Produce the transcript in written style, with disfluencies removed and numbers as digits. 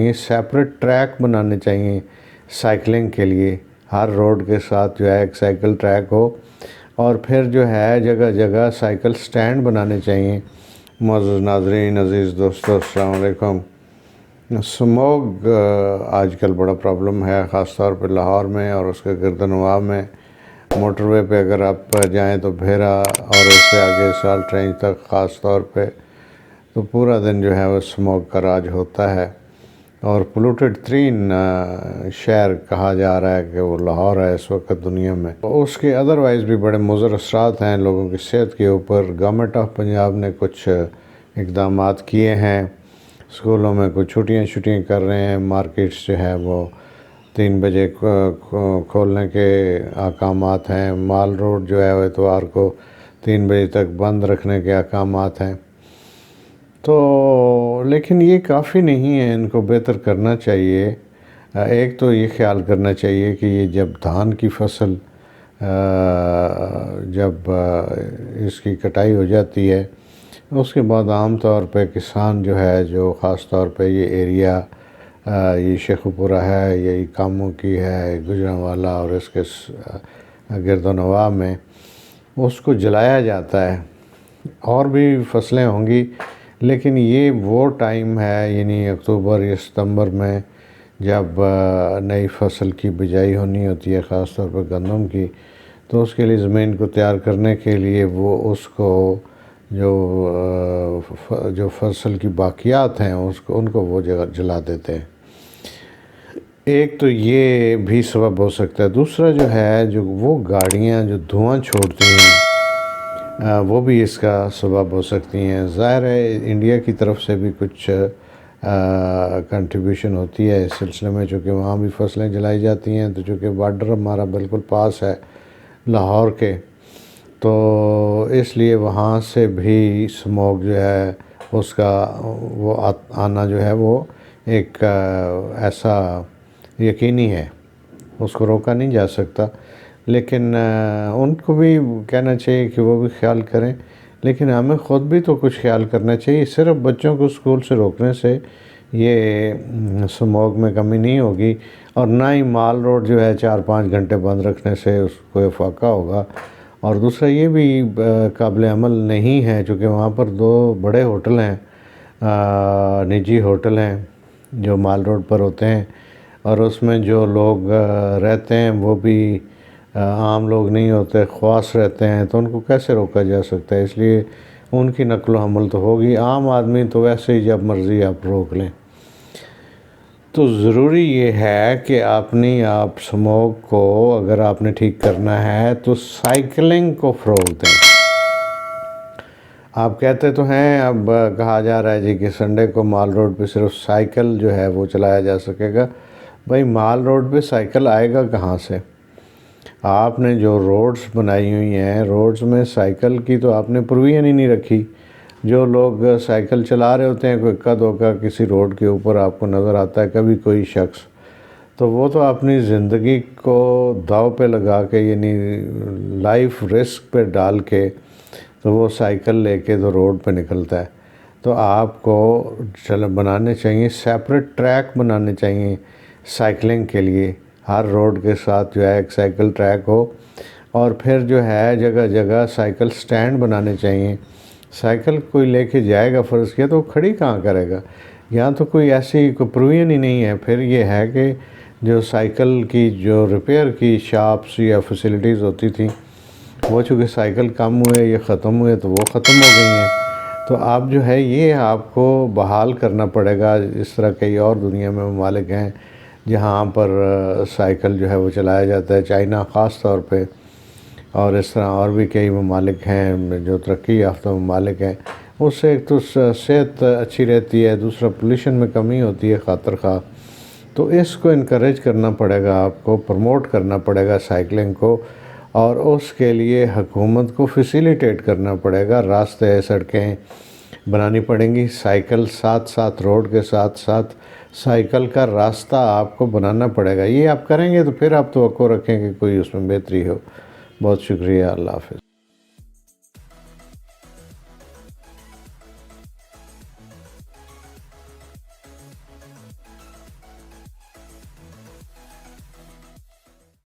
چاہیے، separate track بنانے چاہیے سائیکلنگ کے لیے، ہر روڈ کے ساتھ جو ہے ایک سائیکل ٹریک ہو، اور پھر جو ہے جگہ جگہ سائیکل سٹینڈ بنانے چاہیے۔ معزز ناظرین، عزیز دوستو، السلام علیکم۔ سموگ آج کل بڑا پرابلم ہے، خاص طور پہ لاہور میں اور اس کے گرد و نواح میں۔ موٹر وے پہ اگر آپ جائیں تو بھیرا اور اس سے آگے سالٹ رینج تک خاص طور پہ تو پورا دن جو ہے وہ سموگ کا راج ہوتا ہے، اور پولوٹڈ ترین شہر کہا جا رہا ہے کہ وہ لاہور ہے اس وقت دنیا میں۔ اس کے ادروائز بھی بڑے مضر اثرات ہیں لوگوں کی صحت کے اوپر۔ گورنمنٹ آف پنجاب نے کچھ اقدامات کیے ہیں، اسکولوں میں کچھ چھٹیاں کر رہے ہیں، مارکیٹس جو ہے وہ 3 بجے کھولنے کے احکامات ہیں، مال روڈ جو ہے وہ اتوار کو 3 بجے تک بند رکھنے کے احکامات ہیں۔ تو لیکن یہ کافی نہیں ہے، ان کو بہتر کرنا چاہیے۔ ایک تو یہ خیال کرنا چاہیے کہ یہ جب دھان کی فصل جب اس کی کٹائی ہو جاتی ہے، اس کے بعد عام طور پہ کسان جو ہے، جو خاص طور پہ یہ ایریا یہ شیخ پورہ ہے، یہ کاموں کی ہے، گجرانوالہ اور اس کے گرد و نواح میں، اس کو جلایا جاتا ہے۔ اور بھی فصلیں ہوں گی، لیکن یہ وہ ٹائم ہے، یعنی اکتوبر یا ستمبر میں جب نئی فصل کی بجائی ہونی ہوتی ہے، خاص طور پر گندم کی، تو اس کے لیے زمین کو تیار کرنے کے لیے وہ اس کو جو فصل کی باقیات ہیں ان کو وہ جگہ جلا دیتے ہیں۔ ایک تو یہ بھی سبب ہو سکتا ہے۔ دوسرا جو ہے، جو وہ گاڑیاں جو دھواں چھوڑتی ہیں وہ بھی اس کا سبب ہو سکتی ہیں۔ ظاہر ہے انڈیا کی طرف سے بھی کچھ کنٹریبیوشن ہوتی ہے اس سلسلے میں، چونکہ وہاں بھی فصلیں جلائی جاتی ہیں، تو چونکہ بارڈر ہمارا بالکل پاس ہے لاہور کے، تو اس لیے وہاں سے بھی سموگ جو ہے اس کا وہ آنا جو ہے وہ ایک ایسا یقینی ہے، اس کو روکا نہیں جا سکتا۔ لیکن ان کو بھی کہنا چاہیے کہ وہ بھی خیال کریں، لیکن ہمیں خود بھی تو کچھ خیال کرنا چاہیے۔ صرف بچوں کو اسکول سے روکنے سے یہ سموگ میں کمی نہیں ہوگی، اور نہ ہی مال روڈ جو ہے 4-5 گھنٹے بند رکھنے سے اس کو افاقہ ہوگا۔ اور دوسرا یہ بھی قابل عمل نہیں ہے، چونکہ وہاں پر 2 بڑے ہوٹل ہیں، نجی ہوٹل ہیں جو مال روڈ پر ہوتے ہیں، اور اس میں جو لوگ رہتے ہیں وہ بھی عام لوگ نہیں ہوتے، خواص رہتے ہیں، تو ان کو کیسے روکا جا سکتا ہے؟ اس لیے ان کی نقل و حمل تو ہوگی، عام آدمی تو ویسے ہی جب مرضی آپ روک لیں۔ تو ضروری یہ ہے کہ آپ سموگ کو اگر آپ نے ٹھیک کرنا ہے تو سائیکلنگ کو فروغ دیں۔ آپ کہتے تو ہیں، اب کہا جا رہا ہے جی کہ سنڈے کو مال روڈ پہ صرف سائیکل جو ہے وہ چلایا جا سکے گا۔ بھائی مال روڈ پہ سائیکل آئے گا کہاں سے؟ آپ نے جو روڈز بنائی ہوئی ہیں، روڈز میں سائیکل کی تو آپ نے پروویژن ہی نہیں رکھی۔ جو لوگ سائیکل چلا رہے ہوتے ہیں، کوئی اکا دوکا کسی روڈ کے اوپر آپ کو نظر آتا ہے کبھی کوئی شخص، تو وہ تو اپنی زندگی کو داؤ پہ لگا کے، یعنی لائف رسک پہ ڈال کے، تو وہ سائیکل لے کے تو روڈ پہ نکلتا ہے۔ تو آپ کو بنانے چاہیے، سیپریٹ ٹریک بنانے چاہیے سائیکلنگ کے لیے، ہر روڈ کے ساتھ جو ہے ایک سائیکل ٹریک ہو، اور پھر جو ہے جگہ جگہ سائیکل سٹینڈ بنانے چاہیے۔ سائیکل کوئی لے کے جائے گا فرض کیا، تو وہ کھڑی کہاں کرے گا؟ یہاں تو کوئی ایسی کوئی پروویژن ہی نہیں ہے۔ پھر یہ ہے کہ جو سائیکل کی جو ریپیئر کی شاپس یا فیسلٹیز ہوتی تھیں، وہ چونکہ سائیکل کم ہوئے یا ختم ہوئے تو وہ ختم ہو گئی ہیں۔ تو آپ جو ہے یہ آپ کو بحال کرنا پڑے گا۔ اس طرح کئی اور دنیا میں ممالک ہیں جہاں پر سائیکل جو ہے وہ چلایا جاتا ہے، چائنا خاص طور پہ، اور اس طرح اور بھی کئی ممالک ہیں جو ترقی یافتہ ممالک ہیں۔ اس سے ایک تو صحت اچھی رہتی ہے، دوسرا پولیوشن میں کمی ہوتی ہے خاطر خواہ۔ تو اس کو انکریج کرنا پڑے گا، آپ کو پروموٹ کرنا پڑے گا سائیکلنگ کو، اور اس کے لیے حکومت کو فیسیلیٹیٹ کرنا پڑے گا، راستے سڑکیں بنانی پڑیں گی، سائیکل ساتھ روڈ کے ساتھ سائیکل کا راستہ آپ کو بنانا پڑے گا۔ یہ آپ کریں گے تو پھر آپ توقع رکھیں کہ کوئی اس میں بہتری ہو۔ بہت شکریہ، اللہ حافظ۔